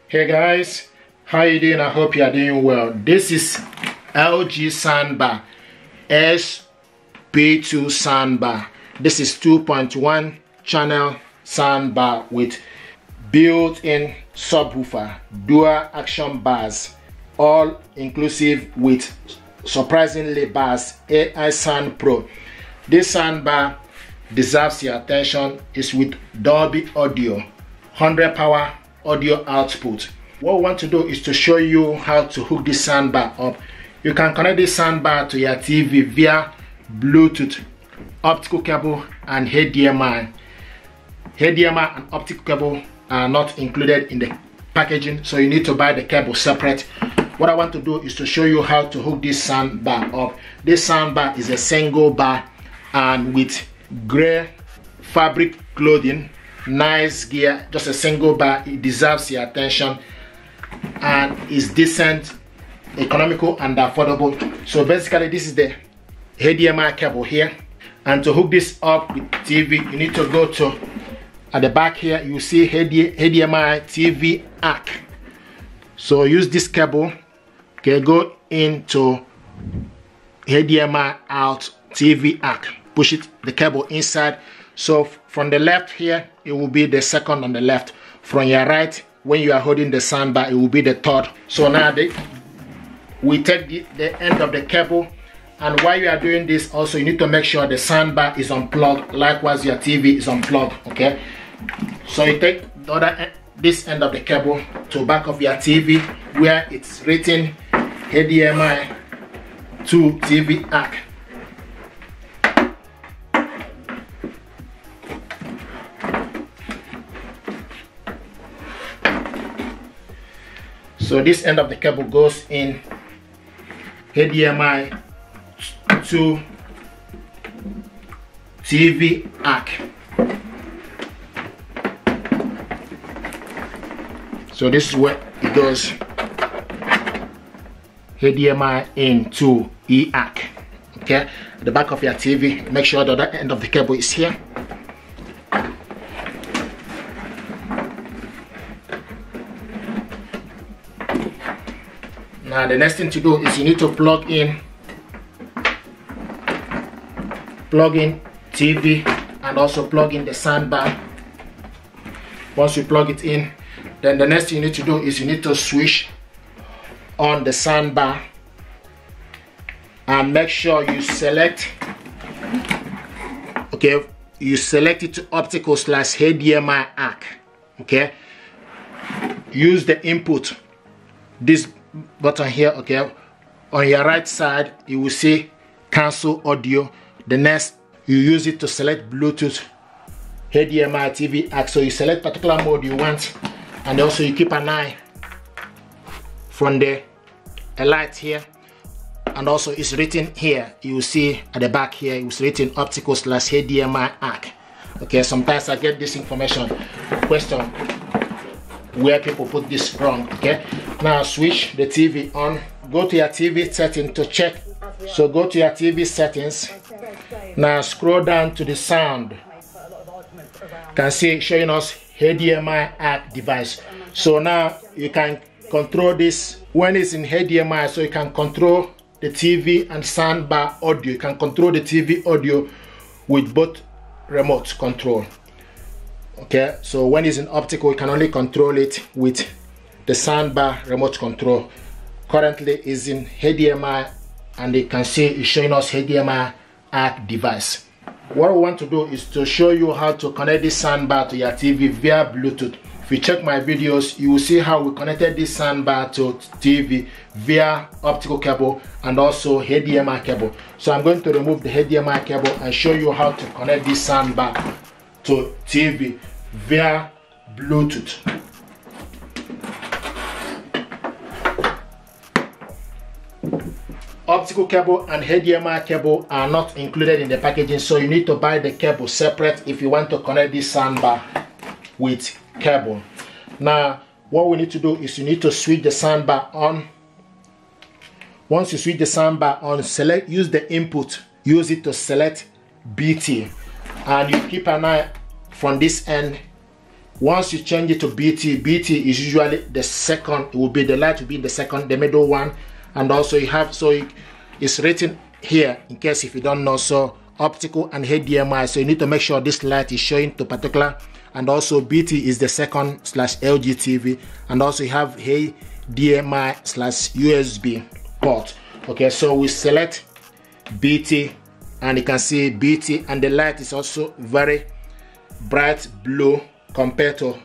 Hey guys, how you doing? I hope you are doing well. This is LG Soundbar SP2 Soundbar. This is 2.1 channel soundbar with built-in subwoofer, dual action bars, all inclusive with surprisingly bass AI Sound Pro. This soundbar deserves your attention. It's with Dolby Audio, 100 power audio output. What we want to do is to show you how to hook this soundbar up. You can connect this soundbar to your TV via Bluetooth, optical cable and HDMI. HDMI and optical cable are not included in the packaging, so you need to buy the cable separate. What I want to do is to show you how to hook this soundbar up. This soundbar is a single bar and with gray fabric clothing, nice gear, just a single bar. It deserves your attention and is decent, economical and affordable. So basically this is the HDMI cable here, and to hook this up with TV you need to go to at the back here. You see HDMI TV ARC. So use this cable, okay, go into HDMI out TV ARC, push it, the cable inside. So from the left here, it will be the second on the left. From your right, when you are holding the soundbar, it will be the third. So now we take the end of the cable, and while you are doing this, also you need to make sure the soundbar is unplugged. Likewise, your TV is unplugged. Okay. So you take the other this end of the cable to back of your TV where it's written HDMI to TV ARC. So this end of the cable goes in HDMI to TV ARC. So this is where it goes, HDMI into EARC. Okay, at the back of your TV, make sure that that end of the cable is here. Now the next thing to do is you need to plug in TV and also plug in the soundbar. Once you plug it in, then the next thing you need to do is you need to switch on the soundbar and make sure you select, okay, you select it to optical / HDMI ARC. Okay, use the input, this button here. Okay, on your right side you will see cancel audio. The next, you use it to select Bluetooth, HDMI TV ARC. So you select particular mode you want, and also you keep an eye from the light here, and also it's written here, you will see at the back here, it's written optical / HDMI ARC. Okay, sometimes I get this information question where people put this wrong. Okay, now switch the TV on, go to your TV setting to check. So go to your TV settings. Now scroll down to the sound. You can see showing us HDMI ARC device. So now you can control this when it's in HDMI, so you can control the TV and soundbar audio. You can control the TV audio with both remote control. Okay, so when it's in optical, you can only control it with the soundbar remote control. Currently is in HDMI, and you can see it's showing us HDMI ARC device. What we want to do is to show you how to connect this soundbar to your TV via Bluetooth. If you check my videos, you will see how we connected this soundbar to TV via optical cable and also HDMI cable. So I'm going to remove the HDMI cable and show you how to connect this soundbar to TV via Bluetooth. Optical cable and HDMI cable are not included in the packaging, so you need to buy the cable separate if you want to connect this soundbar with cable. Now what we need to do is you need to switch the soundbar on. Once you switch the soundbar on, use the input, use it to select BT, and you keep an eye from this end Once you change it to BT, BT is usually the second. It will be the light will be in the second, the middle one, and also you have, so it's written here in case if you don't know. So optical and HDMI. So you need to make sure this light is showing to particular, and also BT is the second / LG TV, and also you have HDMI / USB port. Okay, so we select BT, and you can see BT, and the light is also very bright blue compared to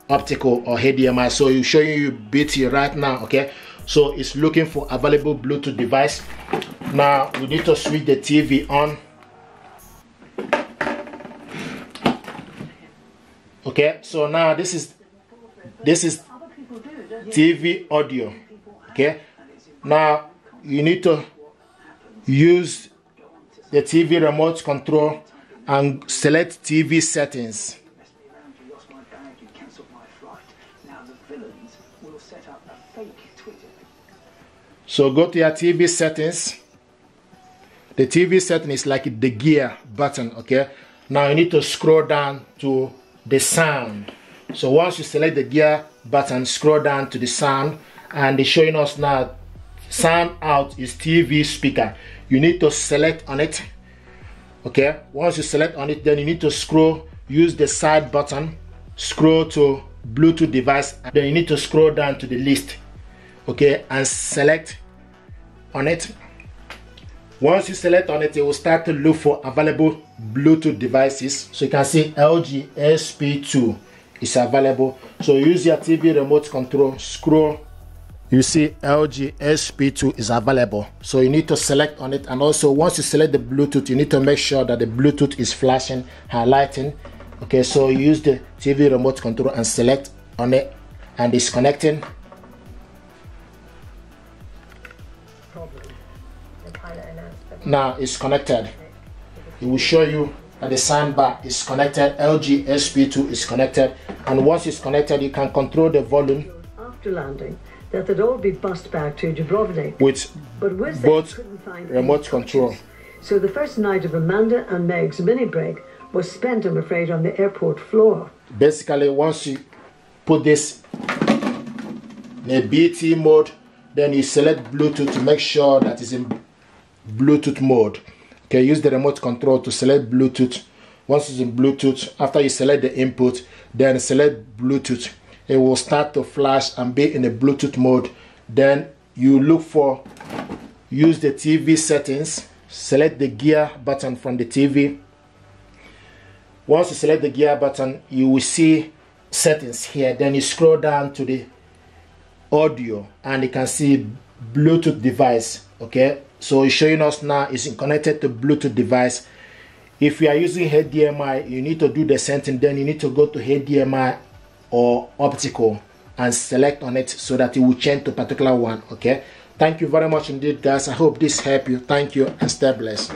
optical or HDMI. So it's showing you BT right now. Okay, so it's looking for available Bluetooth device. Now we need to switch the TV on. Okay, so now this is TV audio. Okay, now you need to use the TV remote control and select TV settings. So go to your TV settings. The TV setting is like the gear button. Okay, now you need to scroll down to the sound. So once you select the gear button, scroll down to the sound, and it's showing us now sound out is TV speaker. You need to select on it. Okay, once you select on it, then you need to scroll, use the side button, scroll to Bluetooth device, and then you need to scroll down to the list. Okay, and select on it. Once you select on it, it will start to look for available Bluetooth devices. So you can see LG SP2 is available. So use your TV remote control, scroll, you see LG SP2 is available. So you need to select on it, and also once you select the Bluetooth, you need to make sure that the Bluetooth is flashing, highlighting. Okay, so you use the TV remote control and select on it, and it's connecting. Now it's connected. It will show you that the soundbar is connected. LG SP2 is connected, and once it's connected, you can control the volume. After landing, that they'd all be bussed back to Dubrovnik with both remote control. So the first night of Amanda and Meg's mini break was spent, I'm afraid, on the airport floor. Basically, once you put this in a BT mode, then you select Bluetooth to make sure that it's in Bluetooth mode. Okay, use the remote control to select Bluetooth. Once it's in Bluetooth, after you select the input, then select Bluetooth. It will start to flash and be in the Bluetooth mode. Then you look for, use the TV settings, select the gear button from the TV. Once you select the gear button, you will see settings here. Then you scroll down to the audio, and you can see Bluetooth device. Okay, so it's showing us now it's connected to Bluetooth device. If you are using HDMI, you need to do the same thing. Then you need to go to HDMI or optical and select on it so that it will change to a particular one. Okay, thank you very much indeed, guys. I hope this helped you. Thank you, and stay blessed.